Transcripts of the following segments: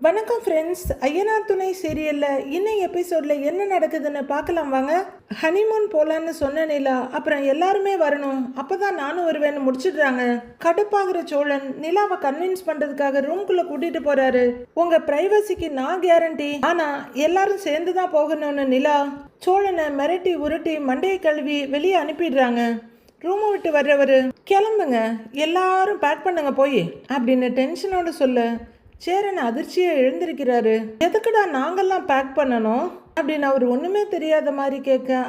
வணக்கம் ஃப்ரெண்ட்ஸ். ஐயனார் துணை சீரியலில் இன்னும் எபிசோடில் என்ன நடக்குதுன்னு பார்க்கலாம் வாங்க. ஹனிமூன் போகலான்னு சொன்ன நிலா அப்புறம் எல்லாருமே வரணும், அப்போ தான் நானும் வருவேன்னு முடிச்சிடுறாங்க. கடுப்பாகிற சோழன் நிலாவை கன்வின்ஸ் பண்ணுறதுக்காக ரூம்குள்ளே கூட்டிகிட்டு போகிறாரு. உங்கள் ப்ரைவசிக்கு நான் கேரண்டி, ஆனால் எல்லாரும் சேர்ந்து தான் போகணும்னு நிலா சோழனை மிரட்டி உருட்டி மண்டையை கழுவி வெளியே அனுப்பிடுறாங்க. ரூமை விட்டு வர்றவர், கிளம்புங்க எல்லாரும் பேக் பண்ணுங்க போய் அப்படின்னு டென்ஷனோடு சொல்ல சேரன் அதிர்ச்சியை எழுந்திருக்கிறாரு. எதுக்குடா நாங்கெல்லாம் பேக் பண்ணணும் அப்படின்னு அவர் ஒண்ணுமே தெரியாத மாதிரி கேட்க,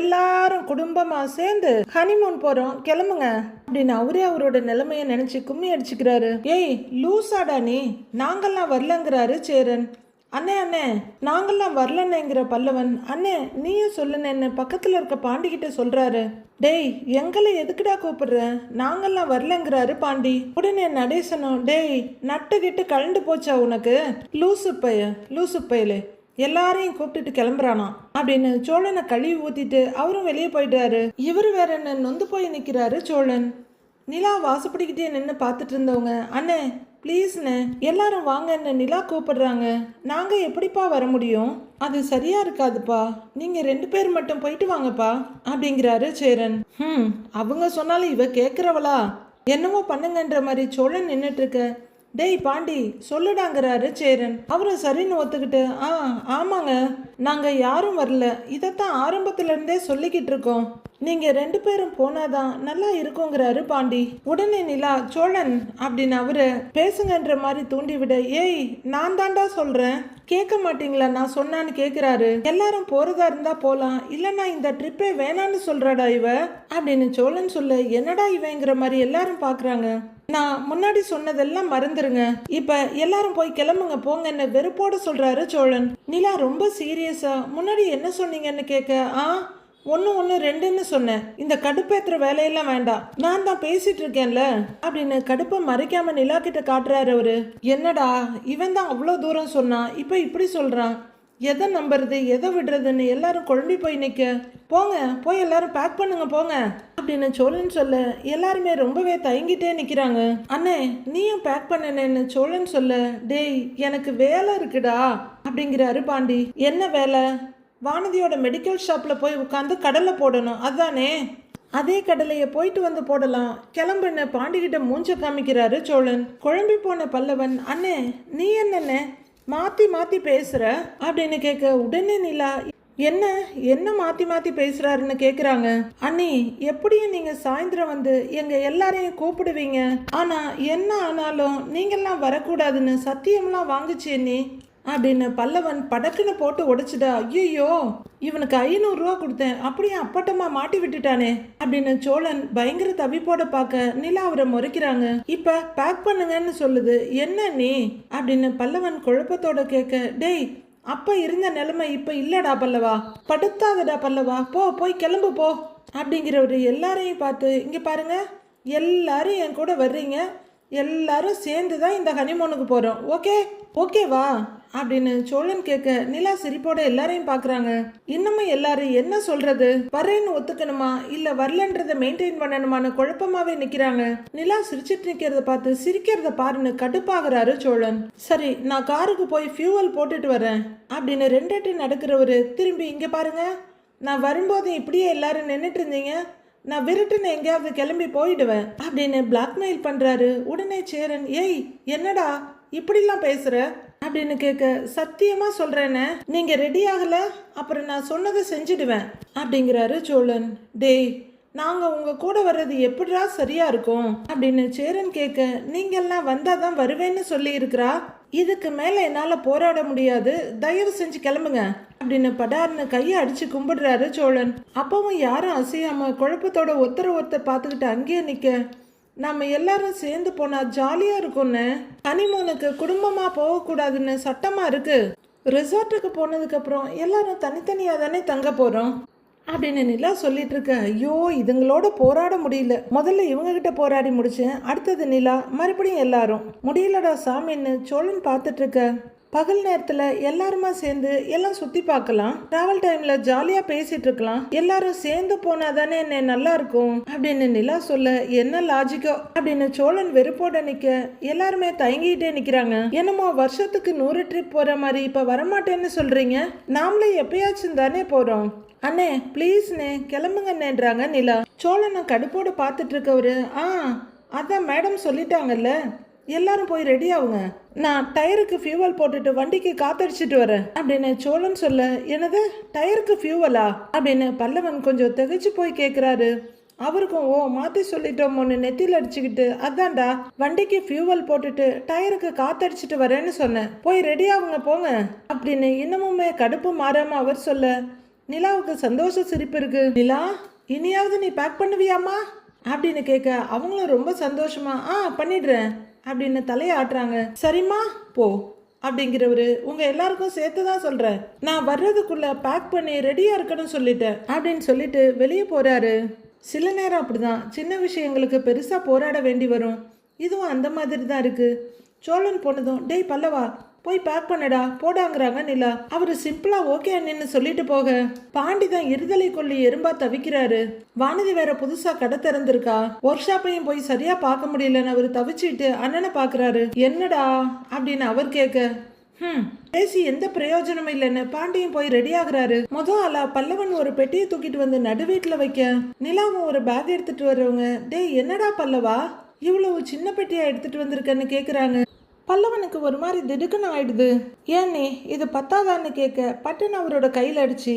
எல்லாரும் குடும்பமா சேர்ந்து ஹனிமூன் போறோம் கிளம்புங்க அப்படின்னு அவரே அவரோட நிலைமைய நினைச்சு கும்மி அடிச்சுக்கிறாரு. ஏய் லூசாடா நீ, நாங்கெல்லாம் வரலங்கிறாரு சேரன். அண்ணே அண்ணே நாங்கெல்லாம் வரலன்னுங்கிற பல்லவன், அண்ணே நீயும் சொல்லுன்னு பக்கத்துல இருக்க பாண்டிகிட்ட சொல்றாரு. டேய் எங்களை எதுக்குடா கூப்பிடுற, நாங்கெல்லாம் வரலங்கிறாரு பாண்டி. உடனே நடேசனும், டேய் நட்டுக்கிட்டு கலண்டு போச்சா உனக்கு, லூசு பயலே எல்லாரையும் கூப்பிட்டுட்டு கிளம்புறானா அப்படின்னு சோழனை கழுவி ஊத்திட்டு அவரும் வெளியே போயிட்டாரு. இவர் வேற என்ன நொந்து போய் நிக்கிறாரு சோழன். நிலா வாசப்படிக்கிட்டே நின்று பார்த்துட்டு இருந்தவங்க, அண்ணே ப்ளீஸ்ண்ணே எல்லாரும் வாங்கன்னு நிலா கூப்பிடுறாங்க, நாங்கள் எப்படிப்பா வர முடியும், அது சரியா இருக்காதுப்பா, நீங்கள் 2 பேர் மட்டும் போயிட்டு வாங்கப்பா அப்படிங்கிறாரு சேரன். அவங்க சொன்னாலும் இவ கேட்குறவளா, என்னவோ பண்ணுங்கன்ற மாதிரி சோழன் நின்றுட்டு இருக்க. டேய் பாண்டி சொல்லுடாங்கிறாரு சேரன். அவரும் சரின்னு ஒத்துக்கிட்டு, ஆமாங்க நாங்க யாரும் வரல, இதைத்தான் ஆரம்பத்துல இருந்தே சொல்லிக்கிட்டு இருக்கோம், நீங்க 2 பேரும் போனாதான் நல்லா இருக்குங்கிறாரு பாண்டி. உடனே நிலா, சோழன் அப்படின்னு அவரு பேசுங்கன்ற மாதிரி தூண்டி விட, ஏய் நான் தாண்டா சொல்றேன் கேட்க மாட்டீங்களா, நான் சொன்னான்னு கேக்குறாரு. எல்லாரும் போறதா இருந்தா போலாம், இல்லைன்னா இந்த ட்ரிப்பே வேணான்னு சொல்றாடா இவ அப்படின்னு சோழன் சொல்ல, என்னடா இவங்கிற மாதிரி எல்லாரும் பாக்குறாங்க. நான் முன்னாடி சொன்னதெல்லாம் மறந்துருங்க, இப்ப எல்லாரும் போய் கிளம்புங்க போங்கன்னு வெறுப்போட சொல்றாரு சோழன். நிலா ரொம்ப சீரியஸா, முன்னாடி என்ன சொன்னீங்கன்னு கேட்க, 1 2ன்னு சொன்னேன், இந்த கடுப்பேத்துற வேலையெல்லாம் வேண்டாம், நான் தான் பேசிட்டு இருக்கேன்ல அப்படின்னு கடுப்பை மறைக்காம நிலா கிட்ட காட்டுறாரு அவரு. என்னடா இவன் தான் அவ்வளோ தூரம் சொன்னான், இப்போ இப்படி சொல்றான், எதை நம்புறது எதை விடுறதுன்னு எல்லாரும் குழம்பி போய் நிற்க. போங்க போய் எல்லாரும் பேக் பண்ணுங்க போங்க அப்படின்னு சோழன் சொல்ல எல்லாருமே ரொம்பவே தயங்கிட்டே நிற்கிறாங்க. அண்ணே நீயும் பேக் பண்ணனேன்னு சோழன் சொல்ல, டேய் எனக்கு வேலை இருக்குடா அப்படிங்கிறாரு பாண்டி. என்ன வேலை, வானதியோட மெடிக்கல் ஷாப்பில் போய் உட்காந்து கடலை போடணும், அதானே, அதே கடலையை போயிட்டு வந்து போடலாம் கிளம்புன்னு பாண்டிகிட்ட மூஞ்ச காமிக்கிறாரு சோழன். குழம்பி போன பல்லவன், அண்ணே நீ என்னண்ணே மாற்றி மாற்றி பேசுகிற அப்படின்னு கேட்க, உடனே நிலா என்ன மாற்றி மாற்றி பேசுகிறாருன்னு கேட்குறாங்க. அண்ணி எப்படியும் நீங்கள் சாயந்தரம் வந்து எங்கள் எல்லாரையும் கூப்பிடுவீங்க, ஆனால் என்ன ஆனாலும் நீங்கள்லாம் வரக்கூடாதுன்னு சத்தியம்லாம் வாங்குச்சு அண்ணி அப்படின்னு பல்லவன் படக்குன்னு போட்டு உடைச்சிடா. ஐயோ இவனுக்கு 500 ரூபா கொடுத்தேன், அப்படியே அப்பட்டமா மாட்டி விட்டுட்டானே அப்படின்னு சோழன் பயங்கர தவிப்போட பார்க்க நிலா அவரை முறைக்கிறாங்க. இப்ப பேக் பண்ணுங்கன்னு சொல்லுது, என்ன நீ அப்படின்னு பல்லவன் குழப்பத்தோட கேட்க, டேய் அப்ப இருந்த நிலைமை இப்ப இல்லடா பல்லவா, படுத்தாதடா பல்லவா, போய் கிளம்பு போ அப்படிங்கிறவரு எல்லாரையும் பார்த்து, இங்க பாருங்க எல்லாரும் என் கூட வர்றீங்க, எல்லாரும் சேர்ந்து தான் இந்த ஹனிமூனுக்கு போறோம், ஓகேவா அப்படின்னு சோழன் கேட்க நிலா சிரிப்போட எல்லாரையும் பாக்குறாங்க. இன்னமும் எல்லாரும் என்ன சொல்றது, வரேன்னு ஒத்துக்கணுமா இல்ல வரலன்றத மெயின்டைன் பண்ணணுமான்னு குழப்பமாவே நிக்கிறாங்க. நிலா சிரிச்சிட்டு நிக்கிறத பார்த்து சிரிக்கிறத பாருன்னு கடுப்பாகிறாரு சோழன். சரி நான் காருக்கு போய் ஃபியூவல் போட்டுட்டு வரேன் அப்படின்னு 2 அடி நடக்கிறவரு திரும்பி, இங்க பாருங்க நான் வரும்போது இப்படியே எல்லாரும் நின்றுட்டு இருந்தீங்க, நான் விருட்டுன்னு எங்கேயாவது கிளம்பி போயிடுவேன் அப்படின்னு பிளாக்மெயில் பண்றாரு. உடனே சேரன், ஏய் என்னடா இப்படிலாம் பேசுற அப்படின்னு கேட்க, சத்தியமா சொல்றேன்னு நீங்க ரெடி ஆகல அப்புறம் நான் சொன்னதை செஞ்சிடுவேன் அப்படிங்கிறாரு சோழன். டேய் நாங்க உங்க கூட வர்றது எப்படிடா சரியா இருக்கும் அப்படின்னு சேரன் கேட்க, நீங்கெல்லாம் வந்தாதான் வருவேன்னு சொல்லி இருக்கிறா, இதுக்கு மேல என்னால போராட முடியாது, தயவு செஞ்சு கிளம்புங்க அப்படின்னு படார்னு கையை அடிச்சு கும்பிடுறாரு சோழன். அப்பவும் யாரும் அசையாம குழப்பத்தோட ஒருத்தர் பார்த்துக்கிட்டு அங்கேயே நிக்க, நம்ம எல்லாரும் சேர்ந்து போனா ஜாலியா இருக்கும்னு, ஹனிமூனுக்கு குடும்பமா போகக்கூடாதுன்னு சட்டமா இருக்கு, ரிசார்ட்டுக்கு போனதுக்கு அப்புறம் எல்லாரும் தனித்தனியா தானே தங்க போறோம் அப்படின்னு நிலா சொல்லிட்டு இருக்க. ஐயோ இதுங்களோட போராட முடியல, முதல்ல இவங்க கிட்ட போராடி முடிச்சேன், அடுத்தது நிலா, மறுபடியும் எல்லாரும் முடியலடா சாமின்னு சோழன் பார்த்துட்டு இருக்க. பகல் நேரத்துல எல்லாருமா சேர்ந்து எல்லாம் சுத்தி பார்க்கலாம், டிராவல் டைம்ல ஜாலியா பேசிட்டு இருக்கலாம், எல்லாரும் சேர்ந்து போனாதானே என்ன நல்லா இருக்கும் அப்படின்னு நிலா சொல்ல, என்ன லாஜிக்கோ அப்படின்னு சோழன் வெறுப்போட நிக்க எல்லாருமே தயங்கிட்டே நிக்கிறாங்க. என்னமோ வருஷத்துக்கு 100 ட்ரிப் போற மாதிரி இப்ப வரமாட்டேன்னு சொல்றீங்க, நாமளே எப்பயாச்சும் தானே போறோம். அண்ணே ப்ளீஸ்ண்ணே கிளம்புங்கன்னுன்றாங்க நிலா. சோழனை கடுப்போட பார்த்துட்டு இருக்கவரு, அதான் மேடம் சொல்லிட்டாங்கல்ல, எல்லாரும் போய் ரெடி ஆகுங்க, நான் டயருக்கு ஃபியூவல் போட்டுட்டு வண்டிக்கு காத்தடிச்சிட்டு வரேன் அப்படின்னு சோழன் சொல்ல, என்னது டயருக்கு ஃபியூவலா அப்படின்னு பல்லவன் கொஞ்சம் திகைச்சு போய் கேட்குறாரு. அவருக்கும் மாற்றி சொல்லிட்டோமோன்னு நெத்தியில் அடிச்சுக்கிட்டு, அதான்டா வண்டிக்கு ஃபியூவல் போட்டுட்டு டயருக்கு காத்தடிச்சிட்டு வரேன்னு சொன்னேன், போய் ரெடி ஆகுங்க போங்க அப்படின்னு இன்னமுமே கடுப்பு மாறாம அவர் சொல்ல, நிலாவுக்கு சந்தோஷ சிரிப்பு இருக்கு. நிலா, இனியாவது நீ பேக் பண்ணுவியாமா அப்படின்னு கேட்க, அவங்களும் ரொம்ப சந்தோஷமா பண்ணிடுறேன் அப்படின்னு தலையாட்டுறாங்க. சரிம்மா போ அப்படிங்கிறவரு, உங்க எல்லாருக்கும் சேர்த்து தான் சொல்றேன், நான் வர்றதுக்குள்ள பேக் பண்ணி ரெடியா இருக்கணும்னு சொல்லிட்டேன் அப்படின்னு சொல்லிட்டு வெளியே போறாரு. சில நேரம் அப்படிதான் சின்ன விஷயங்களுக்கு பெருசா போராட வேண்டி வரும். இதுவும் அந்த மாதிரி தான் இருக்கு. சோழன் போனதும், டேய் பல்லவா போய் பேக் பண்ணடா போடாங்கிறாங்க நிலா. அவரு சிம்பிளா ஓகே அண்ணின்னு சொல்லிட்டு போக, பாண்டி தான் இருதலை கொள்ளி எறும்பா தவிக்கிறாரு. வானதி வேற புதுசா கடை திறந்திருக்கா, ஒர்க் ஷாப்பையும் போய் சரியா பார்க்க முடியலன்னு அவரு தவிச்சுட்டு அண்ணனை பாக்குறாரு. என்னடா அப்படின்னு அவர் கேட்க, பேசி எந்த பிரயோஜனமும் இல்லைன்னு பாண்டியும் போய் ரெடி ஆகுறாரு. முதல் ஆளா பல்லவன் ஒரு பெட்டியை தூக்கிட்டு வந்து நடு வீட்டுல வைக்க, நிலாவும் ஒரு பேக் எடுத்துட்டு வர்றவங்க, டேய் என்னடா பல்லவா இவ்வளவு சின்ன பெட்டியா எடுத்துட்டு வந்திருக்கன்னு கேக்குறாங்க. பல்லவனுக்கு ஒரு மாதிரி திடுக்குன்னு ஆயிடுது. ஏன் நீ இது பத்தாதான்னு கேட்க, பட்டுன்னு அவரோட கையில் அடிச்சு,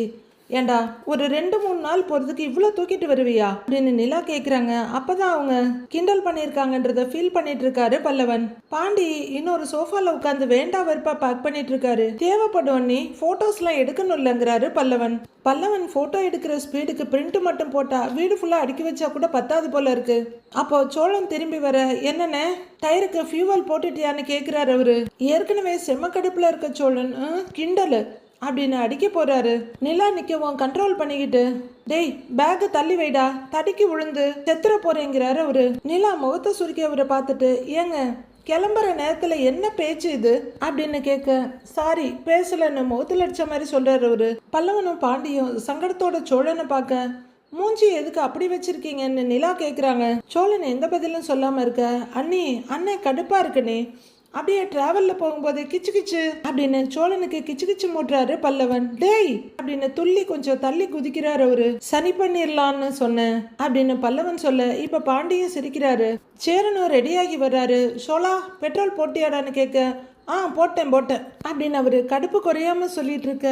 ஏண்டா ஒரு 2-3 நாள் போகிறதுக்கு இவ்வளோ தூக்கிட்டு வருவியா அப்படின்னு நிலா கேட்குறாங்க. அப்போதான் அவங்க கிண்டல் பண்ணியிருக்காங்கன்றத ஃபீல் பண்ணிட்டு இருக்காரு பல்லவன். பாண்டி இன்னொரு சோஃபாவில் உட்காந்து வேண்டா வெறுப்பா பேக் பண்ணிட்டு இருக்காரு. தேவைப்படும் நீ ஃபோட்டோஸ்லாம் எடுக்கணும்லங்கிறாரு பல்லவன். பல்லவன் ஃபோட்டோ எடுக்கிற ஸ்பீடுக்கு பிரிண்ட் மட்டும் போட்டா வீடு ஃபுல்லாக அடுக்கி வச்சா கூட பத்தாது போல இருக்கு. அப்போ சோழன் திரும்பி வர, என்னென்ன டயருக்கு ஃபியூவல் போட்டுட்டியான்னு கேட்குறாரு அவரு. ஏற்கனவே செம்மக்கடுப்பில் இருக்க சோழன் கிண்டலு அப்படின்னு அடிக்க போறாரு. நிலா நிக்கவும் கண்ட்ரோல் பண்ணிக்கிட்டு, டேய் பேக்கு தள்ளி வைடா தடிக்கி விழுந்து செத்துற போறேங்கிறாரு அவரு. நிலா முகத்தை சுருக்கி அவரை பார்த்துட்டு, ஏங்க கிளம்புற நேரத்துல என்ன பேச்சு இது அப்படின்னு கேட்க, சாரி பேசலன்னு முகத்தில் அடிச்ச மாதிரி சொல்றாரு அவரு. பல்லவனும் பாண்டியும் சங்கடத்தோட சோழனை பார்க்க, மூஞ்சி எதுக்கு அப்படி வச்சிருக்கீங்கன்னு நிலா கேட்குறாங்க. சோழன் எந்த பதிலும் சொல்லாம இருக்க, அண்ணே கடுப்பா இருக்குனே அப்படியே டிராவல்ல போகும்போது கிச்சு கிச்சு அப்படின்னு சோழனுக்கு கிச்சு கிச்சு மூட்டுறாரு பல்லவன். டேய் அப்படின்னு துள்ளி கொஞ்சம் தள்ளி குதிக்கிறாரு அவரு. சனி பண்ணிடலான்னு சொன்னேன் அப்படின்னு பல்லவன் சொல்ல, இப்ப பாண்டியும் சிரிக்கிறாரு. சேரனும் ரெடியாகி வர்றாரு. சோழா பெட்ரோல் போட்டியாடான்னு கேட்க, போட்டேன் அப்படின்னு அவரு கடுப்பு குறையாம சொல்லிட்டு இருக்க,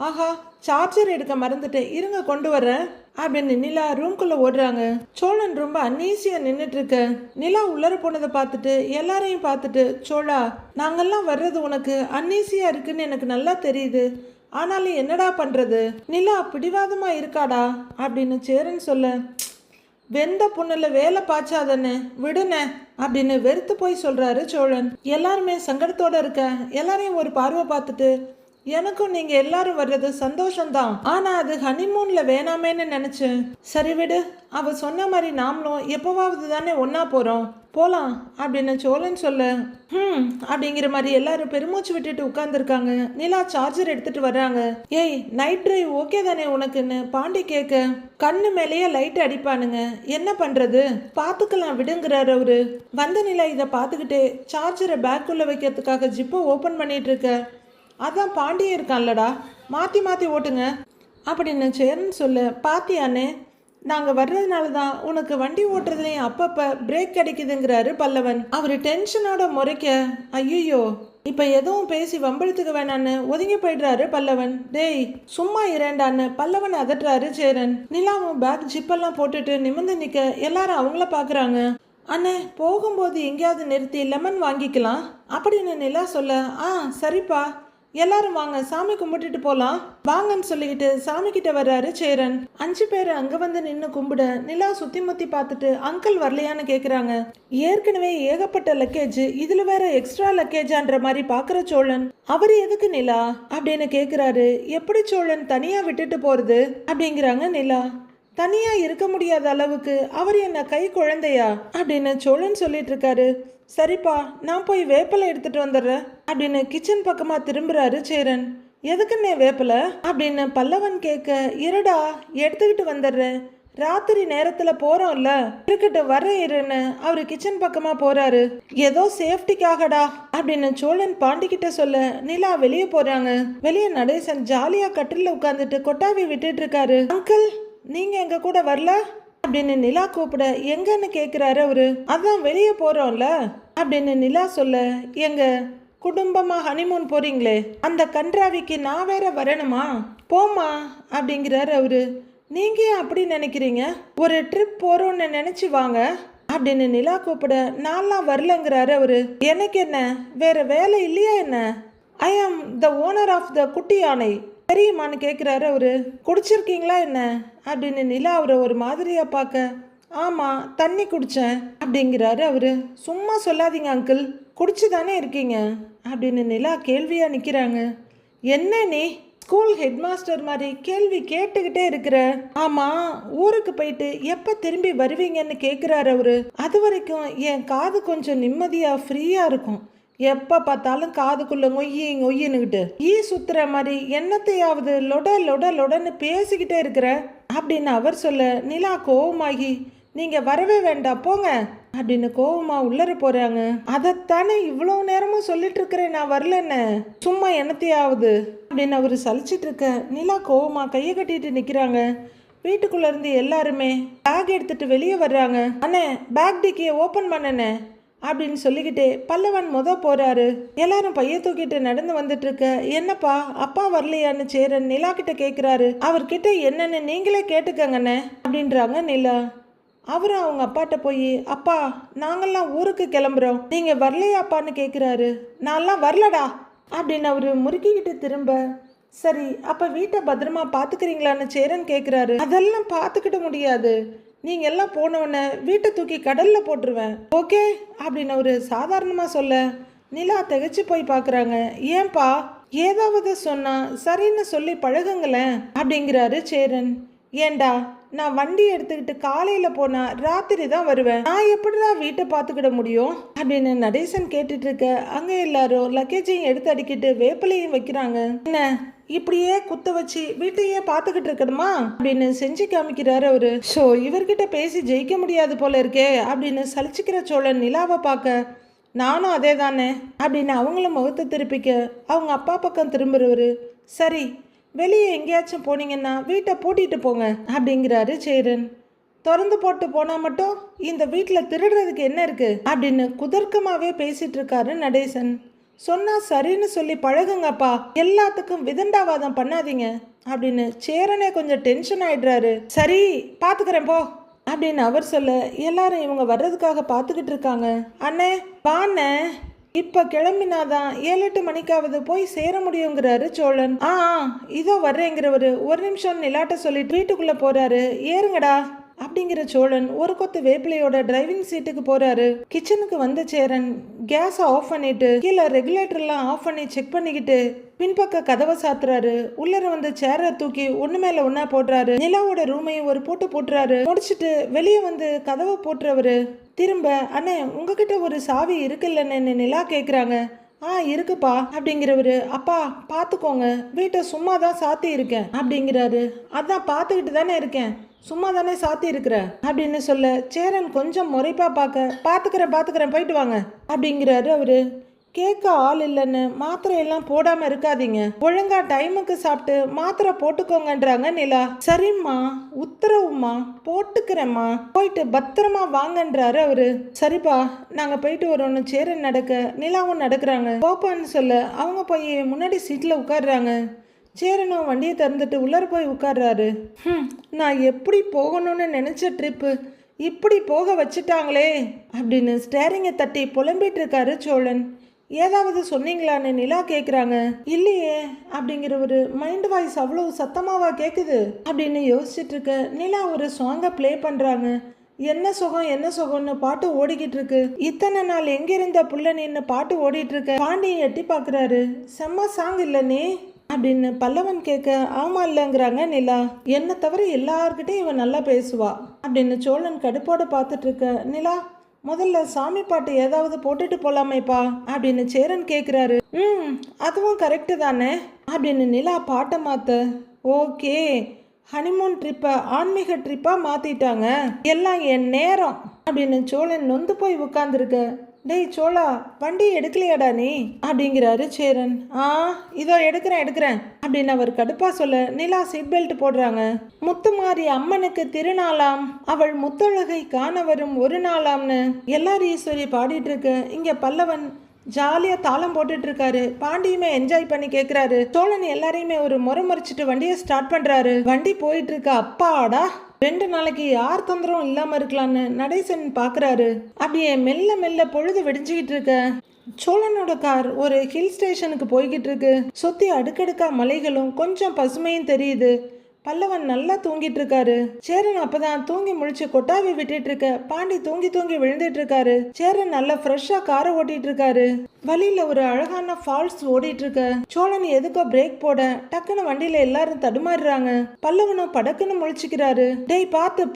ஆஹா சார்ஜர் எடுக்க மறந்துட்டேன், இருங்க கொண்டு வர்றேன் அப்படின்னு நிலா ரூம்குள்ள ஓடுறாங்க. சோழன் ரொம்ப அன்னீசியா நின்றுட்டு இருக்க, நிலா உள்ளர போனதை பார்த்துட்டு எல்லாரையும் பார்த்துட்டு, சோழா நாங்கெல்லாம் வர்றது உனக்கு அன்னீசியா இருக்குன்னு எனக்கு நல்லா தெரியுது, ஆனாலும் என்னடா பண்றது, நிலா பிடிவாதமா இருக்காடா அப்படின்னு சேரன் சொல்ல, வெந்த புண்ணுல வேலை பாய்ச்சாதன்னு விடுன அப்படின்னு வெறுத்து போய் சொல்றாரு சோழன். எல்லாருமே சங்கடத்தோட இருக்க எல்லாரையும் ஒரு பார்வை பார்த்துட்டு, எனக்கும் நீங்க எல்லாரும் வர்றது சந்தோஷம்தான், ஆனா அது ஹனிமூன்ல வேணாமேன்னு நினைச்சேன். சரி விடு, அவ சொன்ன மாதிரி நாமளும் எப்பவாவது தானே ஒன்னா போலாம் அப்படின்னு சோழன் சொல்ல, அப்படிங்கிற மாதிரி எல்லாரும் பெருமூச்சு விட்டுட்டு உட்கார்ந்துருக்காங்க. நிலா சார்ஜர் எடுத்துட்டு வர்றாங்க. ஏய் நைட் டிரைவ் ஓகே தானே உனக்குன்னு பாண்டி கேட்க, கண்ணு மேலேயே லைட் அடிப்பானுங்க, என்ன பண்றது பாத்துக்கலாம் விடுங்கிறாரு அவரு. வந்த நிலா இதை பார்த்துக்கிட்டே சார்ஜரை பேக்குள்ள வைக்கிறதுக்காக ஜிப்பை ஓபன் பண்ணிட்டு இருக்க, அதான் பாண்டியே இருக்கான்லடா மாற்றி ஓட்டுங்க அப்படின்னு சேரன் சொல்ல, பாத்தியானே நாங்கள் வர்றதுனால தான் உனக்கு வண்டி ஓட்டுறதுலையும் அப்பப்போ பிரேக் கிடைக்குதுங்கிறாரு பல்லவன். அவர் டென்ஷனோட முறைக்க, ஐயோ இப்போ எதுவும் பேசி வம்பெடுத்துக்க வேணான்னு ஒதுங்கி போயிடுறாரு பல்லவன். டேய் சும்மா இரண்டான்னு பல்லவன் அதட்டுறாரு சேரன். நிலாவும் பேக் ஜிப்பெல்லாம் போட்டுட்டு நிமிர்ந்து நிற்க எல்லாரும் அவங்கள பார்க்குறாங்க. அண்ணே போகும்போது எங்கேயாவது நிறுத்தி லெமன் வாங்கிக்கலாம் அப்படின்னு நிலா சொல்ல, சரிப்பா எல்லாரும் வாங்க சாமி கும்பிட்டுட்டு போலாம் வாங்கன்னு சொல்லிக்கிட்டு சாமி கிட்ட வர்றாரு சேரன். 5 பேர் அங்க வந்து நின்று கும்பிட நிலா சுத்தி முத்தி பார்த்துட்டு அங்கிள் வரலையான்னு கேக்குறாங்க. ஏற்கனவே ஏகப்பட்ட லக்கேஜ், இதுல வேற எக்ஸ்ட்ரா லக்கேஜான்ற மாதிரி பாக்குற சோழன், அவர் எதுக்கு நிலா அப்படின்னு கேக்குறாரு. எப்படி சோழன் தனியா விட்டுட்டு போறது அப்படிங்கிறாங்க நிலா. தனியா இருக்க முடியாத அளவுக்கு அவர் என்ன கை குழந்தையா அப்படின்னு சோழன் சொல்லிட்டு இருக்காரு. சரிப்பா, நான் போய் வேப்பிலை எடுத்துட்டு வந்துடுறேன் அப்படின்னு கிச்சன் பக்கமா திரும்புறாரு சேரன். எதுக்குன்னே வேப்பிலை அப்படின்னு பல்லவன் கேட்க, இருடா எடுத்துக்கிட்டு வந்துடுறேன், ராத்திரி நேரத்துல போறோம்ல, இருக்கட்டு வர இருன்னு அவரு கிச்சன் பக்கமா போறாரு. ஏதோ சேஃப்டிக்காகடா அப்படின்னு சோழன் பாண்டிக்கிட்ட சொல்ல நிலா வெளியே போறாங்க. வெளியே நடேசன் ஜாலியா கட்டில உட்காந்துட்டு கொட்டாவி விட்டுட்டு இருக்காரு. அங்கிள், நீங்க எங்க கூட வரல அப்படின்னு நிலா கூப்பிட, எங்கன்னு கேக்குறாரு அவரு. அதான் வெளியே போறோம்ல அப்படின்னு நிலா சொல்ல, எங்க குடும்பமா ஹனிமூன் போறீங்களே, அந்த கன்றாவிக்கு நான் வேற வரணுமா, போமா அப்படிங்கிறாரு அவரு. நீங்க ஏன் அப்படி நினைக்கிறீங்க, ஒரு ட்ரிப் போறோம்னு நினைச்சு வாங்க அப்படின்னு நிலா கூப்பிட, நான்லாம் வரலங்கிறாரு அவரு. எனக்கு என்ன வேற வேலை இல்லையா என்ன, ஐ ஆம் த ஓனர் ஆஃப் த குட்டி யானை, தெரியுமான்னு கேட்குறாரு அவரு. குடிச்சிருக்கீங்களா என்ன அப்படின்னு நிலா அவரை ஒரு மாதிரியா பார்க்க, ஆமாம் தண்ணி குடித்தேன் அப்படிங்கிறாரு அவரு. சும்மா சொல்லாதீங்க அங்கிள், குடிச்சு தானே இருக்கீங்க அப்படின்னு நிலா கேள்வியாக நிற்கிறாங்க. என்ன நீ ஸ்கூல் ஹெட் மாஸ்டர் மாதிரி கேள்வி கேட்டுக்கிட்டே இருக்கிற, ஆமாம் ஊருக்கு போயிட்டு எப்போ திரும்பி வருவீங்கன்னு கேட்குறாரு அவரு. அது வரைக்கும் என் காது கொஞ்சம் நிம்மதியாக ஃப்ரீயாக இருக்கும், எப்போ பார்த்தாலும் காதுக்குள்ள ஒய்யின்னுக்கிட்டு சுத்துற மாதிரி என்னத்தையாவது லொட லொட லொடன்னு பேசிக்கிட்டே இருக்கிற அப்படின்னு அவர் சொல்ல, நிலா கோவமாகி, நீங்க வரவே வேண்டாம் போங்க அப்படின்னு கோவமா உள்ளர போறாங்க. அதைத்தானே இவ்வளோ நேரமும் சொல்லிட்டு இருக்கிறேன், நான் வரலன்னு, சும்மா என்னத்தையாவது அப்படின்னு அவரு சலிச்சிட்டு இருக்க நிலா கோவமா கையை கட்டிட்டு நிக்கிறாங்க. வீட்டுக்குள்ள இருந்து எல்லாருமே பேக் எடுத்துட்டு வெளியே வர்றாங்க. அண்ணே பேக் டிக்கியை ஓப்பன் பண்ணனே அப்படின்னு சொல்லிக்கிட்டே பல்லவன் போறாரு. எல்லாரும் பைய தூக்கிட்டு நடந்து வந்துட்டு இருக்க, என்னப்பா அப்பா வரலையான்னு சேரன் நிலா கிட்ட கேட்குறாரு. அவர்கிட்ட என்னன்னு நீங்களே கேட்டுக்கங்கண்ணே அப்படின்றாங்க நிலா. அவரும் அவங்க அப்பாட்ட போய், அப்பா நாங்கள்லாம் ஊருக்கு கிளம்புறோம், நீங்க வரலையாப்பான்னு கேட்குறாரு. நான்லாம் வரலடா அப்படின்னு அவரு முறுக்கிக்கிட்டு திரும்ப, சரி அப்ப வீட்டை பத்திரமா பாத்துக்கிறீங்களான்னு சேரன் கேட்குறாரு. அதெல்லாம் பார்த்துக்கிட முடியாது, நீங்க எல்லாம் போனவொடனே வீட்டை தூக்கி கடல்ல போட்டுருவேன், ஓகே அப்படின்னு அவரு சாதாரணமா சொல்ல நிலா திகைச்சு போய் பார்க்குறாங்க. ஏன்பா ஏதாவது சொன்னா சரின்னு சொல்லி பழகுங்களேன் அப்படிங்கிறாரு சேரன். ஏண்டா நான் வண்டி எடுத்துக்கிட்டு காலையில போனா ராத்திரி தான் வருவேன், நான் எப்படிதான் வீட்டை பார்த்துக்கிட முடியும் அப்படின்னு நடேசன் கேட்டுட்டு இருக்க, அங்க எல்லாரும் லக்கேஜையும் எடுத்து அடிக்கிட்டு வேப்பிலையும் வைக்கிறாங்க. என்ன இப்படியே குத்த வச்சு வீட்டையே பார்த்துக்கிட்டு இருக்கணுமா அப்படின்னு செஞ்சு காமிக்கிறாரு அவரு. ஷோ இவர்கிட்ட பேசி ஜெயிக்க முடியாது போல இருக்கே அப்படின்னு சலிச்சுக்கிற சோழன் நிலாவை பார்க்க, நானும் அதே தானே அப்படின்னு அவங்களும் முகத்தை திருப்பிக்க அவங்க அப்பா பக்கம் திரும்புறவரு. சரி வெளியே எங்கேயாச்சும் போனீங்கன்னா வீட்டை பூட்டிட்டு போங்க அப்படிங்கிறாரு சேரன். திறந்து போட்டு போனா மட்டும் இந்த வீட்டில் திருடுறதுக்கு என்ன இருக்கு அப்படின்னு குதர்க்கமாவே பேசிட்டு இருக்காரு நடேசன். சொன்னா சரின்னு சொல்லி பழகுங்கப்பா, எல்லாத்துக்கும் விதண்டாவாதம் பண்ணாதீங்க அப்படின்னு சேரனே கொஞ்சம் டென்ஷன் ஆயிடுறாரு. சரி பாத்துக்கிறேன் போ அப்படின்னு அவர் சொல்ல எல்லாரும் இவங்க வர்றதுக்காக பார்த்துக்கிட்டு இருக்காங்க. அண்ணே வாண்ணே, இப்ப கிளம்பினாதான் 7-8 மணிக்காவது போய் சேர முடியுங்கிறாரு சோழன். இதோ வர்றேங்கிறவரு ஒரு நிமிஷம் நிலாட்ட சொல்லிட்டு வீட்டுக்குள்ள போறாரு. ஏறுங்கடா அப்படிங்கிற சோழன் ஒரு கொத்து வேப்பிலையோட டிரைவிங் சீட்டுக்கு போறாரு. கிச்சனுக்கு வந்த சேரன் கேஸை ஆஃப் பண்ணிட்டு கீழே ரெகுலேட்டர்லாம் ஆஃப் பண்ணி செக் பண்ணிக்கிட்டு பின்பக்க கதவை சாத்துறாரு. உள்ளர வந்து சேரை தூக்கி ஒண்ணு மேல ஒன்னா போடுறாரு. நிலாவோட ரூமையும் ஒரு போட்டு போட்டுறாரு. முடிச்சுட்டு வெளியே வந்து கதவை போட்டுறவரு திரும்ப, அண்ணே உங்ககிட்ட ஒரு சாவி இருக்குல்லன்னு நிலா கேக்குறாங்க. இருக்குப்பா அப்படிங்கிறவரு. அப்பா பார்த்துக்கோங்க, வீட்டை சும்மா தான் சாத்தி இருக்கேன் அப்படிங்கிறாரு. அதான் பார்த்துக்கிட்டு தானே இருக்கேன், சும்மா தானே சாத்தி இருக்கிற அப்படின்னு சொல்ல சேரன் கொஞ்சம் முறைப்பா பார்த்துக்கிறேன் போயிட்டு வாங்க அப்படிங்கிறாரு அவரு. கேட்க ஆள் இல்லைன்னு மாத்திரையெல்லாம் போடாம இருக்காதீங்க, ஒழுங்கா டைமுக்கு சாப்பிட்டு மாத்திரை போட்டுக்கோங்கன்றாங்க நிலா. சரிம்மா உத்தரவுமா, போட்டுக்கிறேம்மா, போயிட்டு பத்திரமா வாங்கன்றாரு அவரு. சரிப்பா நாங்க போயிட்டு வரோம்னு சேரன் நடக்க நிலாவும் நடக்கிறாங்க. போப்பான்னு சொல்ல அவங்க போய் முன்னாடி சீட்ல உட்காடுறாங்க. சேரனும் வண்டியை திறந்துட்டு உள்ளர போய் உட்கார்றாரு. நான் எப்படி போகணும்னு நினைச்ச ட்ரிப்பு இப்படி போக வச்சுட்டாங்களே அப்படின்னு ஸ்டேரிங்கை தட்டி புலம்பிட்டு இருக்காரு சோழன். ஏதாவது சொன்னீங்களான்னு நிலா கேட்குறாங்க. இல்லையே அப்படிங்கிற ஒரு மைண்ட் வாய்ஸ் அவ்வளவு சத்தமாவா கேட்குது அப்படின்னு யோசிச்சுட்டு இருக்க நிலா ஒரு சாங்கை ப்ளே பண்ணுறாங்க. என்ன சுகம்னு பாட்டு ஓடிக்கிட்டு இருக்கு. இத்தனை நாள் எங்க இருந்த புள்ள நின்னு பாட்டு ஓடிட்டு இருக்க. பாண்டியை எட்டி பாக்குறாரு. செம்ம சாங் இல்லனே அப்படின்னு பல்லவன் கேட்க, ஆமா இல்லைங்கிறாங்க நிலா. என்ன தவிர எல்லார்கிட்டையும் இவன் நல்லா பேசுவா அப்படின்னு சோழன் கடுப்போட பார்த்துட்டு இருக்க நிலா முதல்ல சாமி பாட்டு ஏதாவது போட்டுட்டு போலாமேப்பா அப்படின்னு சேரன் கேட்குறாரு. அதுவும் கரெக்டு தானே அப்படின்னு நிலா பாட்டை மாத்த. ஓகே, ஹனிமூன் ட்ரிப்பை ஆன்மீக ட்ரிப்பாக மாற்றிட்டாங்க, எல்லாம் என் நேரம் அப்படின்னு சோழன் நொந்து போய் உட்காந்துருக்க. டேய் சோழா, வண்டி எடுக்கலையாடா நீ அப்படிங்கிறாரு சேரன். இதோ எடுக்கிறேன் அப்படின்னு அவர் கடுப்பா சொல்ல நிலா சீட் பெல்ட் போடுறாங்க. முத்துமாரி அம்மனுக்கு திருநாளாம், அவள் முத்தழகை காண வரும் ஒரு நாளாம்னு எல்லாரும் ஈஸ்வரி பாடிட்டு இருக்கு. இங்க பல்லவன் ஜாலியா தாளம் போட்டுட்டு இருக்காரு. பாண்டியுமே என்ஜாய் பண்ணி கேட்கிறாரு. சோழன் எல்லாரையுமே ஒரு முறைச்சிட்டு வண்டியை ஸ்டார்ட் பண்றாரு. வண்டி போயிட்டு இருக்கு. அப்பாடா, 2 நாளைக்கு யார் தொந்தரவும் இல்லாம இருக்கலான்னு நடேசன் பாக்குறாரு. அப்படியே மெல்ல மெல்ல பொழுது விடிஞ்சுக்கிட்டு இருக்க சோழனோட கார் ஒரு ஹில் ஸ்டேஷனுக்கு போய்கிட்டு இருக்கு. சுத்தி அடுக்கடுக்கா மலைகளும் கொஞ்சம் பசுமையும் தெரியுது. பல்லவன் நல்லா தூங்கிட்டு இருக்காரு. சேரன் அப்பதான் தூங்கி முழிச்சு கொட்டாவி விட்டுட்டு இருக்க. பாண்டி தூங்கி தூங்கி விழுந்துட்டு இருக்காரு. சேரன் நல்லா ஃப்ரெஷ்ஷா காரை ஓட்டிட்டு இருக்காரு. வழியில ஒரு அழகான ஃபால்ஸ் ஓடிட்டு இருக்க. சோழன் எதுக்கோ பிரேக் போட டக்குன்னு வண்டியில எல்லாரும் தடுமாறுறாங்க. பல்லவனும் படக்குன்னு முழிச்சுக்கிறாரு. டேய்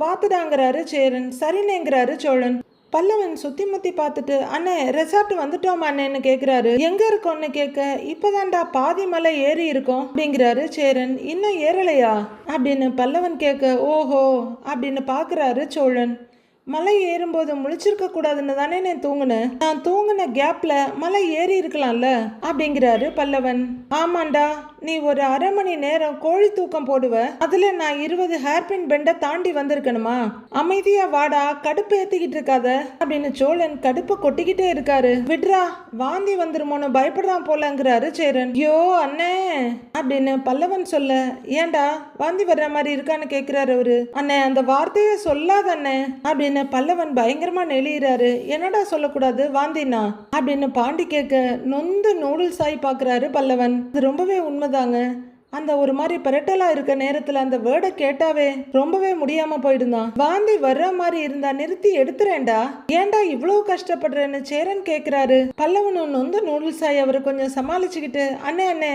பாத்துடாங்கிறாரு சேரன். சரினேங்கிறாரு சோழன். பல்லவன் சுத்தி முத்தி பார்த்துட்டு, அண்ணே ரெசார்ட் வந்துட்டோம் அண்ணேன்னு கேக்குறாரு. எங்க இருக்கோம்னு கேட்க, இப்பதான்டா பாதி மலை ஏறி இருக்கோம் அப்படிங்கிறாரு சேரன். இன்னும் ஏறலையா அப்படின்னு பல்லவன் கேட்க, ஓஹோ அப்படின்னு பாக்குறாரு சோழன். மலை ஏறும்போது முழிச்சிருக்க கூடாதுன்னு தானே நான் தூங்கின கேப்ல மலை ஏறி இருக்கலாம்ல அப்படிங்கிறாரு பல்லவன். ஆமாண்டா, நீ ஒரு 1/2 மணி நேரம் கோழி தூக்கம் போடுவ, அதுல நான் 20 ஹேர்பின் பெண்டை தாண்டி வந்திருக்கணுமா? அமைதியா வாடா, கடுப்பு ஏத்திக்கிட்டு இருக்காத அப்படின்னு சோழன் கடுப்பு கொட்டிக்கிட்டே இருக்காரு. விட்ரா, வாந்தி வந்துருமோன்னு பயப்படுறான் போலங்கிறாரு சேரன். யோ அண்ணே அப்படின்னு பல்லவன் சொல்ல, ஏண்டா வாந்தி வர்ற மாதிரி இருக்கான்னு கேக்குறாரு அவரு. அண்ணே அந்த வார்த்தைய சொல்லாத அண்ணே அப்படின்னு பல்லவன் பயங்கரமா நெளியிறாரு. என்னடா சொல்லக்கூடாது வாந்தினா அப்படின்னு பாண்டி கேட்க நொந்து நூடுல்ஸ் ஆகி பாக்குறாரு பல்லவன். அது ரொம்பவே உண்மைதாங்க. அந்த ஒரு மாதிரி பரட்டலா இருக்க நேரத்துல அந்த வேர்டை கேட்டாவே ரொம்பவே முடியாம போயிடுந்தான். வாந்தி வர்ற மாதிரி இருந்தா நிறுத்தி எடுத்துறேன்டா, ஏன்டா இவ்வளவு கஷ்டப்படுறேன்னு சேரன் கேக்குறாரு. பல்லவனும் நொந்து நூடுல்ஸ் ஆகி அவரை கொஞ்சம் சமாளிச்சுக்கிட்டு, அண்ணே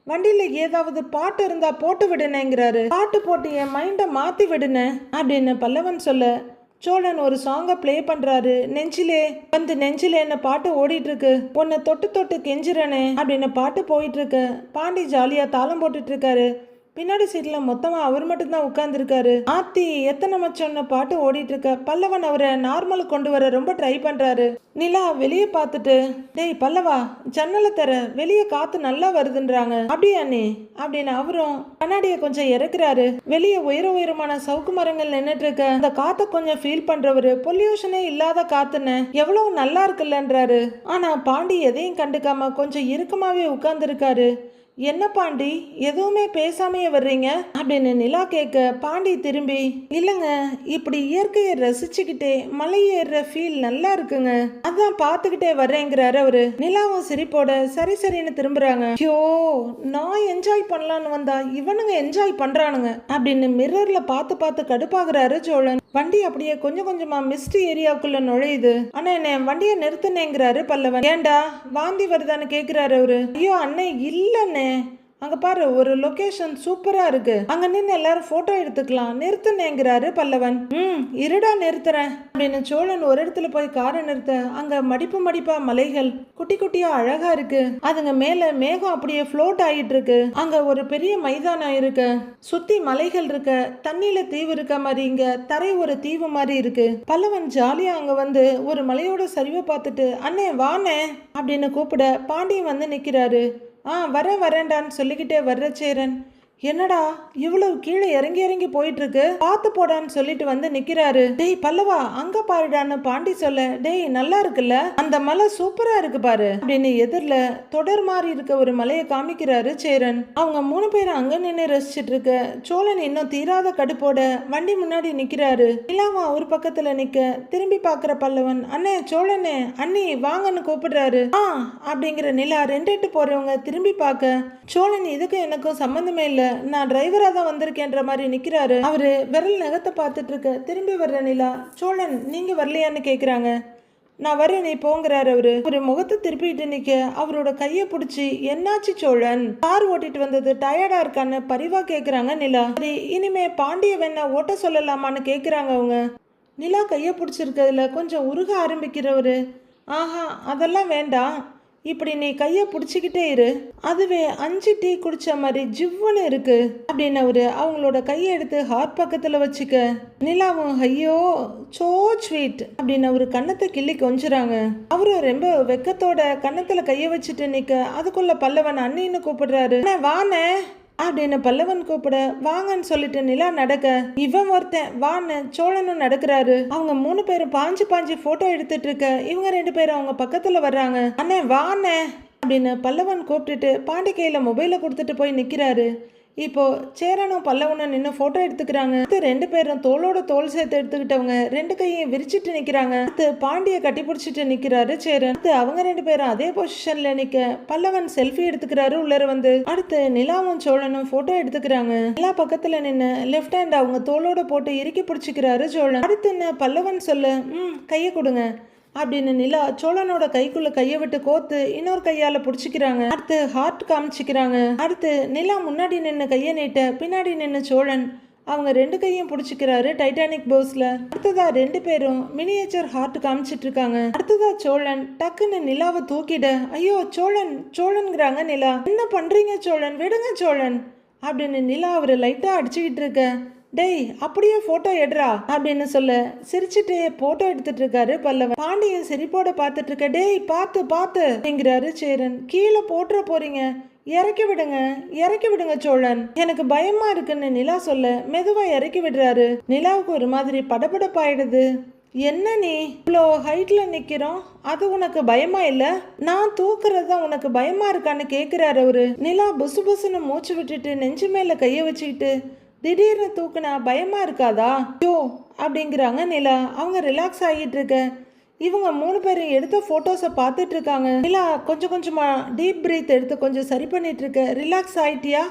வண்டியில ஏதாவது பாட்டு இருந்தா போட்டு விடுனேங்கிறாரு. பாட்டு போட்டு என் மைண்டை மாத்தி விடுன அப்படின்னு பல்லவன் சொல்ல சோழன் ஒரு சாங்கை பிளே பண்றாரு. நெஞ்சிலேன்னு பாட்டு ஓடிட்டு இருக்கு. உன்னை தொட்டு தொட்டு கெஞ்சிரனே அப்படின்னு பாட்டு போயிட்டு இருக்கு. பாண்டி ஜாலியா தாளம் போட்டுட்டு இருக்காரு. பின்னாடி சீட்ல மொத்தமா அவர் மட்டும்தான் உட்கார்ந்துருக்காரு. ஆத்தி எத்தனை மச்சொன்ன பாட்டு ஓடிட்டு இருக்க. பல்லவன் அவரை நார்மல் கொண்டு வர ரொம்ப ட்ரை பண்றாரு. நிலா வெளியே பார்த்துட்டு, டேய் பல்லவா, ஜன்னலை தர, வெளியே காத்து நல்லா வருதுன்றாங்க. அப்படியா நீ அப்படின்னு அவரும் கண்ணாடியை கொஞ்சம் இறக்குறாரு. வெளியே உயரமான சவுக்கு மரங்கள் நின்றுட்டு இருக்க. அந்த காத்தை கொஞ்சம் ஃபீல் பண்றவரு, பொல்யூஷனே இல்லாத காத்துன்னு எவ்வளவு நல்லா இருக்குல்லன்றாரு. ஆனா பாண்டி எதையும் கண்டுக்காம கொஞ்சம் இறுக்கமாவே உட்கார்ந்து இருக்காரு. என்ன பாண்டி எதுவுமே பேசாமையே வர்றீங்க அப்படின்னு நிலா கேட்க, பாண்டி திரும்பி, இல்லைங்க இப்படி இயற்கையை ரசிச்சுக்கிட்டே மலை ஏறுற ஃபீல் நல்லா இருக்குங்க, அதான் பார்த்துக்கிட்டே வர்றேங்கிறாரு அவரு. நிலாவும் சிரிப்போட சரின்னு திரும்புறாங்க. ஐயோ, நான் என்ஜாய் பண்ணலான்னு வந்தா இவனுங்க என்ஜாய் பண்றானுங்க அப்படின்னு மிரர்ல பார்த்து கடுப்பாகிறாரு சோழன். வண்டி அப்படியே கொஞ்சமா மிஸ்ட் ஏரியாவுக்குள்ள நுழையுது. ஆனா என்ன வண்டியை நிறுத்தினேங்கிறாரு பல்லவன். ஏண்டா வாந்தி வருதான்னு கேக்குறாரு அவரு. ஐயோ அண்ணே இல்லண்ணே, அங்க பாரு ஒரு லொகேஷன் சூப்பரா இருக்கு, அங்க நின்று எல்லாரும் போட்டோ எடுத்துக்கலாம், நிறுத்துனேங்கிறாரு பல்லவன். இருடா நிறுத்துறேன் அப்படின்னு சோழன் ஒரு இடத்துல போய் காரை நிறுத்த அங்க மடிப்பா மலைகள் குட்டி குட்டியா அழகா இருக்கு. அதுங்க மேல மேகம் அப்படியே ஃப்ளோட் ஆகிட்டு இருக்கு. அங்க ஒரு பெரிய மைதானம் இருக்கு, சுத்தி மலைகள் இருக்க, தண்ணியில தீவு இருக்க மாதிரி இங்க தரை ஒரு தீவு மாதிரி இருக்கு. பல்லவன் ஜாலியா அங்க வந்து ஒரு மலையோட சரிவை பார்த்துட்டு, அண்ணே வானே அப்படின்னு கூப்பிட பாண்டியன் வந்து நிக்கிறாரு. வரேன்டான்னு சொல்லிக்கிட்டே வர்ற சேரன், என்னடா இவ்வளவு கீழே இறங்கி போயிட்டு இருக்கு, பார்த்து போடான்னு சொல்லிட்டு வந்து நிக்கிறாரு. டேய் பல்லவா அங்க பாருடான்னு பாண்டி சொல்ல, டேய் நல்லா இருக்குல்ல, அந்த மலை சூப்பரா இருக்கு பாரு அப்படின்னு எதிரில தொடர் மாதிரி இருக்க ஒரு மலையை காமிக்கிறாரு சேரன். அவங்க 3 பேரும் அங்க நின்று ரசிச்சிட்டு இருக்க. சோழன் இன்னும் தீராத கடுப்போட வண்டி முன்னாடி நிக்கிறாரு. நிலாவா ஒரு பக்கத்துல நிக்க திரும்பி பாக்குற பல்லவன், அண்ணே சோழனே அண்ணி வாங்கன்னு கூப்பிடுறாரு. அப்படிங்கிற நிலா 2 எட்டு போறவங்க திரும்பி பார்க்க, சோழன் இதுக்கு எனக்கும் சம்பந்தமே இல்ல, நான் டிரைவரா தான் வந்திருக்கேன்ற மாதிரி நிக்கிறாரு. அவரு விரல் நகத்தை பார்த்துட்டு இருக்க திரும்பி வர்ற நிலா, சோழன் நீங்க வரலையான்னு கேக்குறாங்க. நான் வரேன் நீ போங்கிறாரு அவரு. ஒரு முகத்தை திருப்பிட்டு நிக்க அவரோட கைய பிடிச்சி, என்னாச்சு சோழன், கார் ஓட்டிட்டு வந்தது டயர்டா இருக்கான்னு பரிவா கேக்குறாங்க நிலா. சரி இனிமே பாண்டிய வேணா ஓட்ட சொல்லலாமான்னு கேக்குறாங்க அவங்க. நிலா கையை பிடிச்சிருக்கிறதுல கொஞ்சம் உருக ஆரம்பிக்கிறவரு, ஆஹா அதெல்லாம் வேண்டாம், இப்படி நீ கையை பிடிச்சிக்கிட்டே இரு, அதுவே 5 டீ குடிச்ச மாதிரி ஜிவ்வுன்னு இருக்கு அப்படின்னவரு அவங்களோட கையை எடுத்து ஹார்ட் பக்கத்துல வச்சுக்க. நிலாவும் ஐயோ சோ ஸ்வீட் அப்படின்னு அவரு கன்னத்தை கிள்ளி கொஞ்சுறாங்க. அவரும் ரொம்ப வெக்கத்தோட கன்னத்துல கையை வச்சுட்டு நிக்க, அதுக்குள்ள பல்லவன் அண்ணின்னு கூப்பிடுறாரு. வானே அப்படின்னு பல்லவன் கூப்பிட, வாங்கன்னு சொல்லிட்டு நிலா நடக்க, இவன் ஒருத்தன் வான்னு சோழனும் நடக்கிறாரு. அவங்க 3 பேரும் பாஞ்சு பாஞ்சு போட்டோ எடுத்துட்டு இருக்க, இவங்க 2 பேரும் அவங்க பக்கத்துல வர்றாங்க. அண்ணே வாண்ணே அப்படின்னு பல்லவன் கூப்பிட்டுட்டு பாண்டி கையில மொபைலை கொடுத்துட்டு போய் நிக்கிறாரு. இப்போ சேரனும் பல்லவனும் நின்று போட்டோ எடுத்துக்கிறாங்க. 2 பேரும் தோளோட தோல் சேர்த்து எடுத்துக்கிட்டவங்க 2 கையும் விரிச்சிட்டு நிக்கிறாங்க. அடுத்து பாண்டிய கட்டி பிடிச்சிட்டு நிக்கிறாரு சேரன். அடுத்து அவங்க 2 பேரும் அதே பொசிஷன்ல நிக்க பல்லவன் செல்ஃபி எடுத்துக்கிறாரு உள்ளர வந்து. அடுத்து நிலாவும் சோழனும் போட்டோ எடுத்துக்கிறாங்க. நிலா பக்கத்துல நின்று லெஃப்ட் ஹேண்ட் அவங்க தோளோட போட்டு இறுக்கி பிடிச்சிக்கிறாரு சோழன். அடுத்து என்ன பல்லவன் சொல்ல, கையை கொடுங்க அப்படின்னு நிலா சோழனோட கைக்குள்ள கையை விட்டு கோத்து இன்னொரு கையால பிடிச்சிக்கிறாங்க. அடுத்து ஹார்ட் காமிச்சிக்கிறாங்க. அடுத்து நிலா முன்னாடி நின்று கையை நீட்ட, பின்னாடி நின்று சோழன் அவங்க 2 கையும் பிடிச்சிக்கிறாரு டைட்டானிக் போஸ்ல. அடுத்ததா 2 பேரும் மினியேச்சர் ஹார்ட் காமிச்சிட்டு இருக்காங்க. அடுத்ததா சோழன் டக்குன்னு நிலாவை தூக்கிட, ஐயோ சோழன் சோழன்கிறாங்க நிலா. என்ன பண்றீங்க சோழன், விடுங்க சோழன் அப்படின்னு நிலா அவரை லைட்டா அடிச்சுக்கிட்டு இருக்க. டேய் அப்படியே போட்டோ எடுறா அப்படின்னு சொல்ல சிரிச்சுட்டே போட்டோ எடுத்துட்டு இருக்காரு பல்லவன். பாண்டியன் சிரிப்போட பார்த்துட்டு இருக்க, டேய் பார்த்து பார்த்து அப்படிங்கிறாரு சேரன். கீழே போட்டுற போறீங்க, இறக்கி விடுங்க இறக்கி விடுங்க சோழன், எனக்கு பயமா இருக்குன்னு நிலா சொல்ல மெதுவா இறக்கி விடுறாரு. நிலாவுக்கு ஒரு மாதிரி படபடப்பாயிடுது. என்ன நீ இவ்வளோ ஹைட்ல நிக்கிறோம், அது உனக்கு பயமா இல்ல, நான் தூக்குறது தான் உனக்கு பயமா இருக்கான்னு கேட்கிறாரு அவரு. நிலா புசு புசுன்னு மூச்சு விட்டுட்டு நெஞ்சு மேல கைய வச்சுக்கிட்டு, திடீர்னு தூக்குனா பயமா இருக்காதா யோ அப்படிங்கிறாங்க நிலா. அவங்க ரிலாக்ஸ் ஆகிட்டு இருக்க, இவங்க 3 பேரும் எடுத்த போட்டோஸை பார்த்துட்டு இருக்காங்க. நிலா கொஞ்சம் கொஞ்சமா டீப் பிரீத் எடுத்து கொஞ்சம் சரி பண்ணிட்டு இருக்க. ரிலாக்ஸ் ஆயிட்டியா,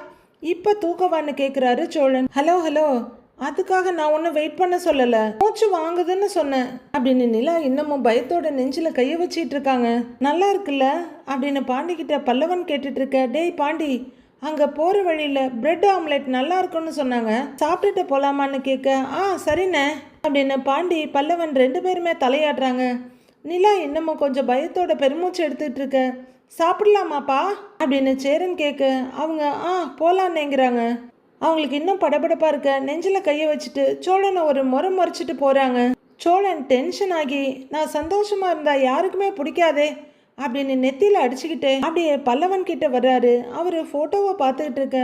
இப்ப தூக்கவான்னு கேட்கிறாரு சோழன். ஹலோ ஹலோ, அதுக்காக நான் ஒன்றும் வெயிட் பண்ண சொல்லலை, மூச்சு வாங்குதுன்னு சொன்னேன் அப்படின்னு நிலா இன்னமும் பயத்தோட நெஞ்சில் கையை வச்சிட்டு இருக்காங்க. நல்லா இருக்குல்ல அப்படின்னு பாண்டிக்கிட்ட பல்லவன் கேட்டுட்டு இருக்க. டேய் பாண்டி, அங்கே போகிற வழியில் பிரெட் ஆம்லெட் நல்லா இருக்குன்னு சொன்னாங்க, சாப்பிட்டுட்டு போகலாமான்னு கேட்க, சரிண்ணே அப்படின்னு பாண்டி பல்லவன் 2 பேருமே தலையாடுறாங்க. நிலா இன்னமும் கொஞ்சம் பயத்தோட பெருமூச்சு எடுத்துகிட்டு இருக்க. சாப்பிடலாமாப்பா அப்படின்னு சேரன் கேட்க, அவங்க போகலான்னேங்கிறாங்க. அவங்களுக்கு இன்னும் படபடப்பாக இருக்க நெஞ்சில் கையை வச்சுட்டு சோழனை ஒரு முறை முறைச்சிட்டு போகிறாங்க. சோழன் டென்ஷன் ஆகி, நான் சந்தோஷமாக இருந்தால் யாருக்குமே பிடிக்காதே அப்படின்னு நெத்தியில் அடிச்சுக்கிட்டே அப்படியே பல்லவன் கிட்ட வர்றாரு. அவர் ஃபோட்டோவை பார்த்துக்கிட்டு இருக்க,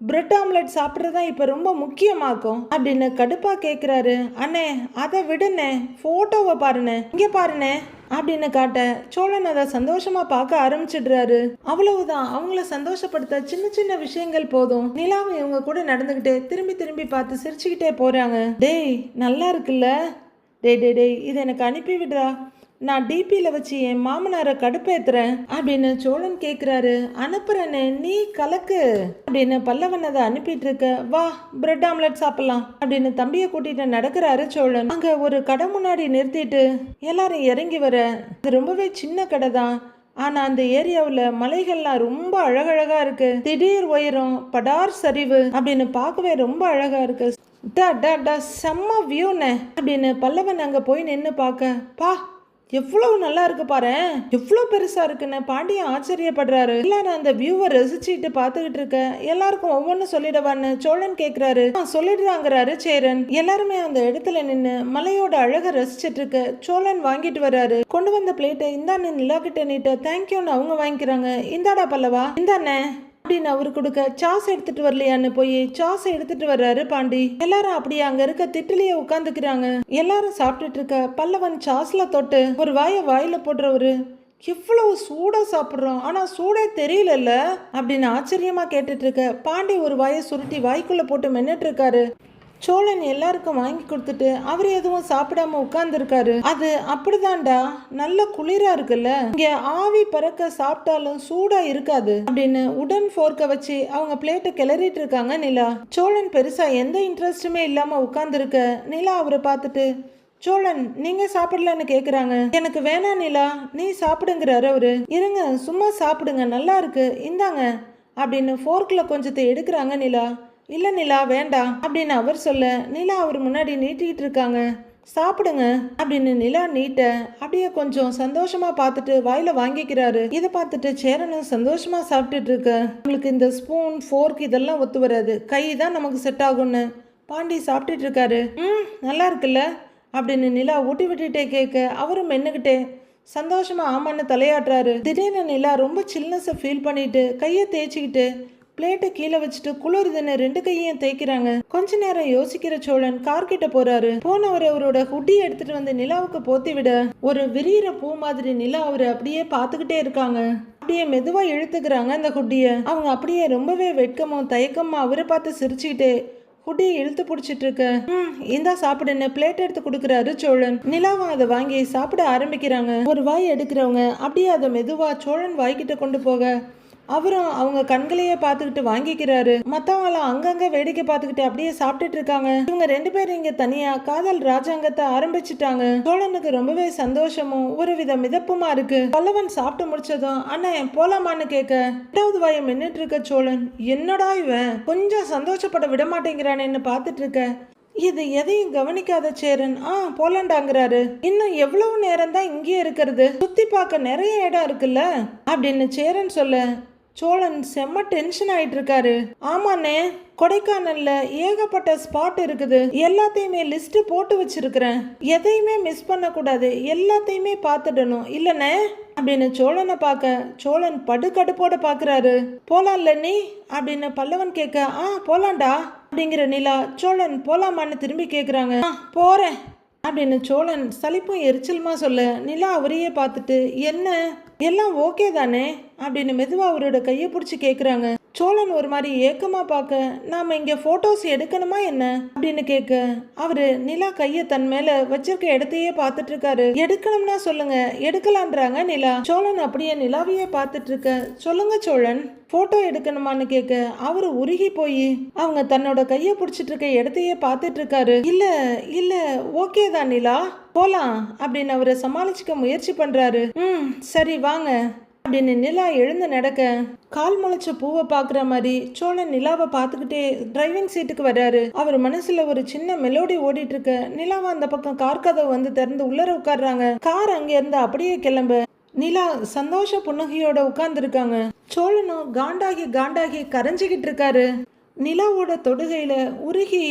பிரெட் ஆம்லெட் சாப்பிட்றதா இப்போ ரொம்ப முக்கியமாக்கும் அப்படின்னு கடுப்பாக கேட்குறாரு. அண்ணே அதை விடுண்ணே, ஃபோட்டோவை பாருண்ணே, இங்கே பாருண்ணே அப்படின்னு காட்ட சோழன் அதை சந்தோஷமா பார்க்க ஆரம்பிச்சிடுறாரு. அவ்வளவுதான், அவங்கள சந்தோஷப்படுத்த சின்ன சின்ன விஷயங்கள் போதும். நிலாவும் இவங்க கூட நடந்துக்கிட்டே திரும்பி திரும்பி பார்த்து சிரிச்சுக்கிட்டே போறாங்க. டேய் நல்லா இருக்குல்ல, டேய் இதை எனக்கு அனுப்பி விடுறா, நான் டிபியில் வச்சு என் மாமனாரை கடுப்பேத்துறேன் அப்படின்னு சோழன் கேட்குறாரு. அனுப்புறேன்னு நீ கலக்கு அப்படின்னு பல்லவன் அதை அனுப்பிட்டு இருக்க. வா பிரெட் ஆம்லெட் சாப்பிடலாம் அப்படின்னு தம்பியை கூட்டிட்டு நடக்கிறாரு சோழன். அங்க ஒரு கடை முன்னாடி நிறுத்திட்டு எல்லாரும் இறங்கி வர, அது ரொம்பவே சின்ன கடை தான், ஆனா அந்த ஏரியாவில் மலைகள்லாம் ரொம்ப அழகழகா இருக்கு. திடீர் உயரம், படார் சரிவு அப்படின்னு பார்க்கவே ரொம்ப அழகா இருக்கு. செம்ம வியூன்னு அப்படின்னு பல்லவன் அங்க போய் நின்று பார்க்க, பா எவ்வளவு நல்லா இருக்கு பாரு, எவ்வளவு பெருசா இருக்குன்னு பாண்டியன் ஆச்சரியப்படுறாரு. எல்லாரும் அந்த வியூவை ரசிச்சுட்டு பார்த்துக்கிட்டு இருக்க. எல்லாருக்கும் ஒவ்வொன்றும் சொல்லிடுவான்னு சோழன் கேட்கிறாரு. சொல்லிடுறாங்கிறாரு சேரன். எல்லாருமே அந்த இடத்துல நின்று மலையோட அழகை ரசிச்சிட்டு இருக்க. சோழன் வாங்கிட்டு வர்றாரு. கொண்டு வந்த பிளேட்டை இந்தான்னு நிலா கிட்ட நீட்ட தேங்க்யூன்னு அவங்க வாங்கிக்கிறாங்க. இந்தாடா பல்லவா இந்தானே அப்படின்னு அவரு கொடுக்க, சாஸ் எடுத்துட்டு வரலையான்னு போய் சாஸ் எடுத்துட்டு வர்றாரு பாண்டி. எல்லாரும் அப்படியே அங்க இருக்க திட்டிலேயே உட்காந்துக்கிறாங்க. எல்லாரும் சாப்பிட்டுட்டு இருக்க பல்லவன் சாஸ்ல தொட்டு ஒரு வாயில போடுறவரு, எவ்வளவு சூடா சாப்பிட்றோம் ஆனா சூடே தெரியல அப்படின்னு ஆச்சரியமா கேட்டுட்டு இருக்க. பாண்டி ஒரு வாயை சுருட்டி வாய்க்குள்ள போட்டு மென்னுட்டு இருக்காரு. சோழன் எல்லாருக்கும் வாங்கி கொடுத்துட்டு அவர் எதுவும் சாப்பிடாம உட்கார்ந்துருக்காரு. அது அப்படிதான்டா, நல்ல குளிரா இருக்குல்ல, இங்க ஆவி பறக்க சாப்பிட்டாலும் சூடா இருக்காது அப்படின்னு உடன் ஃபோர்க்க வச்சு அவங்க பிளேட்டை கிளறிட்டு இருக்காங்க நிலா. சோழன் பெருசா எந்த இன்ட்ரெஸ்டுமே இல்லாம உட்கார்ந்துருக்க. நிலா அவரை பார்த்துட்டு, சோழன் நீங்க சாப்பிடலன்னு கேக்குறாங்க. எனக்கு வேணாம் நிலா, நீ சாப்பிடுங்கிறாரு அவரு. இருங்க சும்மா சாப்பிடுங்க, நல்லா இருக்கு, இந்தாங்க அப்படின்னு ஃபோர்க்கில் கொஞ்சத்தை எடுக்கிறாங்க நிலா. இல்லை நிலா வேண்டாம் அப்படின்னு அவர் சொல்ல நிலா அவர் முன்னாடி நீட்டிக்கிட்டு இருக்காங்க. சாப்பிடுங்க அப்படின்னு நிலா நீட்ட அப்படியே கொஞ்சம் சந்தோஷமா பார்த்துட்டு வாயில வாங்கிக்கிறாரு. இதை பார்த்துட்டு சேரனும் சந்தோஷமா சாப்பிட்டுட்டு இருக்க. உங்களுக்கு இந்த ஸ்பூன் ஃபோர்க் இதெல்லாம் ஒத்து வராது, கை தான் நமக்கு செட் ஆகும்னு பாண்டி சாப்பிட்டுட்டு இருக்காரு. நல்லா இருக்குல்ல அப்படின்னு நிலா ஊட்டி விட்டுட்டே கேட்க அவரும் மென்னுக்கிட்டே சந்தோஷமா ஆமான்னு தலையாட்டுறாரு. திடீர்னு நிலா ரொம்ப சில்னஸை ஃபீல் பண்ணிட்டு கையை தேய்ச்சிக்கிட்டு பிளேட்டை கீழே வச்சுட்டு குளிருதுன்னு ரெண்டு கையையும் தேய்க்கிறாங்க. கொஞ்ச நேரம் யோசிக்கிற சோழன் கார்கிட்ட போறாரு. போனவர் அவரோட ஹுட்டி எடுத்துட்டு வந்து நிலாவுக்கு போத்தி விட ஒரு விரியிற பூ மாதிரி நிலா அவரை அப்படியே பார்த்துக்கிட்டே இருக்காங்க. அப்படியே மெதுவா இழுத்துக்கிறாங்க அந்த ஹுட்டிய. அவங்க அப்படியே ரொம்பவே வெட்கமும் தயக்கமா அவரை பார்த்து சிரிச்சுக்கிட்டே ஹுட்டியை இழுத்து பிடிச்சிட்டு இருக்க. இந்தா சாப்பிடுன்னு பிளேட் எடுத்து கொடுக்குறாரு சோழன். நிலாவும் அதை வாங்கி சாப்பிட ஆரம்பிக்கிறாங்க. ஒரு வாய் எடுக்கிறவங்க அப்படியே அதை மெதுவா சோழன் வாய்கிட்ட கொண்டு போக அவரும் அவங்க கண்களையே பார்த்துக்கிட்டு வாங்கிக்கிறாரு. மற்றவங்களாம் அங்கங்க வேடிக்கை பார்த்துக்கிட்டு அப்படியே சாப்பிட்டுட்டு இருக்காங்க. இவங்க ரெண்டு பேரும் இங்க தனியா காதல் ராஜாங்கத்தை ஆரம்பிச்சுட்டாங்க. சோழனுக்கு ரொம்பவே சந்தோஷமும் ஒரு வித மிதப்புமா இருக்கு. பல்லவன் சாப்பிட்டு முடிச்சதும் அண்ணே போலாமான்னு கேட்க இரண்டாவது வாயை மின்னுட்டு இருக்க சோழன் என்னடா இவன் கொஞ்சம் சந்தோஷப்பட விட மாட்டேங்கிறானேன்னு பார்த்துட்டு இருக்க. இது எதையும் கவனிக்காத சேரன் போலாண்டாங்கிறாரு. இன்னும் எவ்வளவு நேரம் தான் இங்கே இருக்கிறது, சுத்தி பார்க்க நிறைய இடம் இருக்குல்ல அப்படின்னு சேரன் சொல்ல சோழன் செம்ம டென்ஷன் ஆயிட்டு இருக்காரு. ஆமாண்ணே, கொடைக்கானல்ல ஏகப்பட்ட ஸ்பாட் இருக்குது, எல்லாத்தையுமே லிஸ்ட் போட்டு வச்சிருக்கிறேன், எதையுமே மிஸ் பண்ண கூடாது, எல்லாத்தையுமே பார்த்துடணும் இல்லனே அப்படின்னு சோழனை பார்க்க சோழன் படுகடுப்போட பாக்குறாரு. போலாம்ல நீ அப்படின்னு பல்லவன் கேட்க போலாண்டா அப்படிங்கிற நிலா சோழன் போலாமான்னு திரும்பி கேக்குறாங்க. போறேன் அப்படின்னு சோழன் சலிப்பும் எரிச்சலுமா சொல்ல நிலா அவரையே பார்த்துட்டு என்ன எல்லாம் ஓகே தானே அப்படின்னு மெதுவா அவரோட கையை பிடிச்சி கேக்குறாங்க. சோழன் ஒரு மாதிரி ஏக்கமா பார்க்க நாம இங்க போட்டோஸ் எடுக்கணுமா என்ன அப்படின்னு கேட்க அவரு நிலா கைய தன் மேல வச்சிருக்க இடத்தையே பார்த்துட்டு இருக்காரு. எடுக்கணும்னா சொல்லுங்க எடுக்கலான்றாங்க நிலா. சோழன் அப்படியே நிலாவையே பார்த்துட்டு இருக்க சொல்லுங்க சோழன் போட்டோ எடுக்கணுமான்னு கேட்க அவரு உருகி போய் அவங்க தன்னோட கைய பிடிச்சிட்டு இருக்க இடத்தையே பார்த்துட்டு இருக்காரு. இல்ல இல்ல ஓகே தான் நிலா போலாம் அப்படின்னு அவரை சமாளிச்சுக்க முயற்சி பண்றாரு. சரி வாங்க அப்படின்னு நிலா எழுந்து நடக்க கால் முளைச்ச பூவை பாக்குற மாதிரி சோழன் நிலாவை பார்த்துக்கிட்டே டிரைவிங் சீட்டுக்கு வர்றாரு. அவர் மனசுல ஒரு சின்ன மெலோடி ஓடிட்டு இருக்க நிலாவை அந்த பக்கம் கார் கதவை வந்து திறந்து உள்ளர உட்கார்றாங்க. கார் அங்க இருந்து அப்படியே கிளம்ப நிலா சந்தோஷ புன்னகையோட உட்கார்ந்து இருக்காங்க. சோழனும் காண்டாகி காண்டாகி கரைஞ்சிக்கிட்டு இருக்காரு. நிலாவோட தொடுகையில உருகி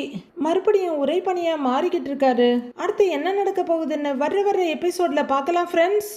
மறுபடியும் உரைப்பனியா மாறிக்கிட்டு இருக்காரு. அடுத்து என்ன நடக்க போகுதுன்னு வர்ற எபிசோட்ல பார்க்கலாம் ஃப்ரெண்ட்ஸ்.